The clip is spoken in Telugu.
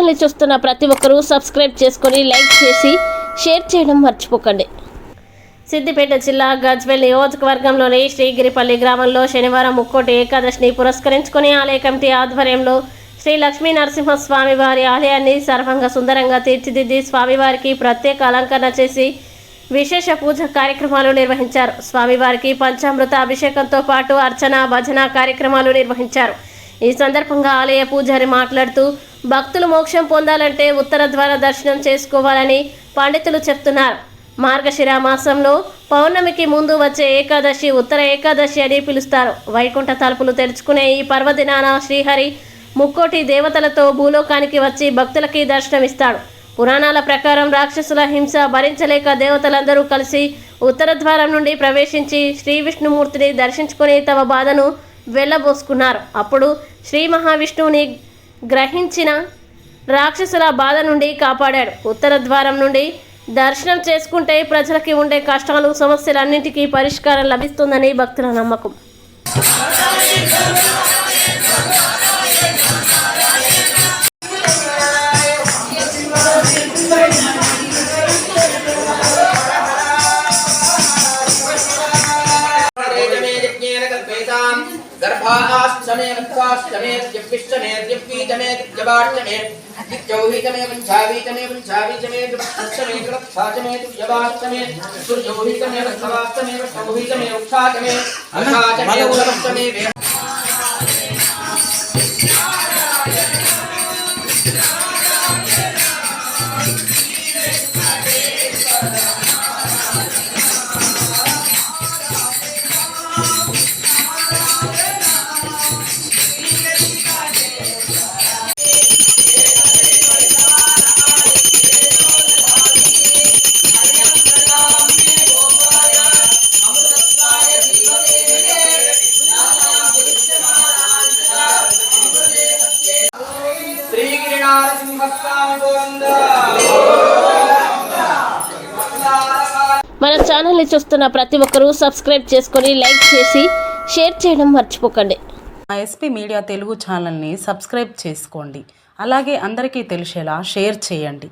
ఛానల్ని చూస్తున్న ప్రతి ఒక్కరూ సబ్స్క్రైబ్ చేసుకొని లైక్ చేసి షేర్ చేయడం మర్చిపోకండి. సిద్దిపేట జిల్లా గజ్వేల్ నియోజకవర్గంలోని శ్రీగిరిపల్లి గ్రామంలో శనివారం ముక్కోటి ఏకాదశిని పురస్కరించుకుని ఆలయ కమిటీ ఆధ్వర్యంలో శ్రీ లక్ష్మీ నరసింహస్వామి వారి ఆలయాన్ని సర్వంగ సుందరంగా తీర్చిదిద్ది స్వామివారికి ప్రత్యేక అలంకరణ చేసి విశేష పూజ కార్యక్రమాలు నిర్వహించారు. స్వామివారికి పంచామృత అభిషేకంతో పాటు అర్చన భజన కార్యక్రమాలు నిర్వహించారు. ఈ సందర్భంగా ఆలయ పూజారి మాట్లాడుతూ భక్తులు మోక్షం పొందాలంటే ఉత్తర ద్వార దర్శనం చేసుకోవాలని పండితులు చెప్తున్నారు. మార్గశిర మాసంలో పౌర్ణమికి ముందు వచ్చే ఏకాదశి ఉత్తర ఏకాదశి అని పిలుస్తారు. వైకుంఠ తలుపులు తెరుచుకునే ఈ పర్వదినాన శ్రీహరి ముక్కోటి దేవతలతో భూలోకానికి వచ్చి భక్తులకి దర్శనమిస్తాడు. పురాణాల ప్రకారం రాక్షసుల హింస భరించలేక దేవతలందరూ కలిసి ఉత్తర ద్వారం నుండి ప్రవేశించి శ్రీ విష్ణుమూర్తిని దర్శించుకుని తమ బాధను వెళ్ళబోసుకున్నారు. అప్పుడు శ్రీ మహావిష్ణువుని గ్రహించిన రాక్షసుల బాధ నుండి కాపాడాడు. ఉత్తర ద్వారం నుండి దర్శనం చేసుకుంటే ప్రజలకి ఉండే కష్టాలు సమస్యలన్నింటికీ పరిష్కారం లభిస్తుందని భక్తుల నమ్మకం. गर्भाष्टमे वत्साष्टमे द्यप्पिष्टमे द्यप्पीतमे द्यवाष्टमे द्यौहितमे पंचावीतमे पंचावीतमे द्यवत्सष्टमे द्यवत्साष्टमे द्यवाष्टमे सूर्यौहितमे वत्सवाष्टमे वत्सौहितमे उक्षाष्टमे अक्षाष्टमे उषवष्टमे మన ఛానల్ని చూస్తున్న ప్రతి ఒక్కరూ సబ్స్క్రైబ్ చేసుకొని లైక్ చేసి షేర్ చేయడం మర్చిపోకండి. ఎస్పీ మీడియా తెలుగు ఛానల్ని సబ్స్క్రైబ్ చేసుకోండి. అలాగే అందరికీ తెలిసేలా షేర్ చేయండి.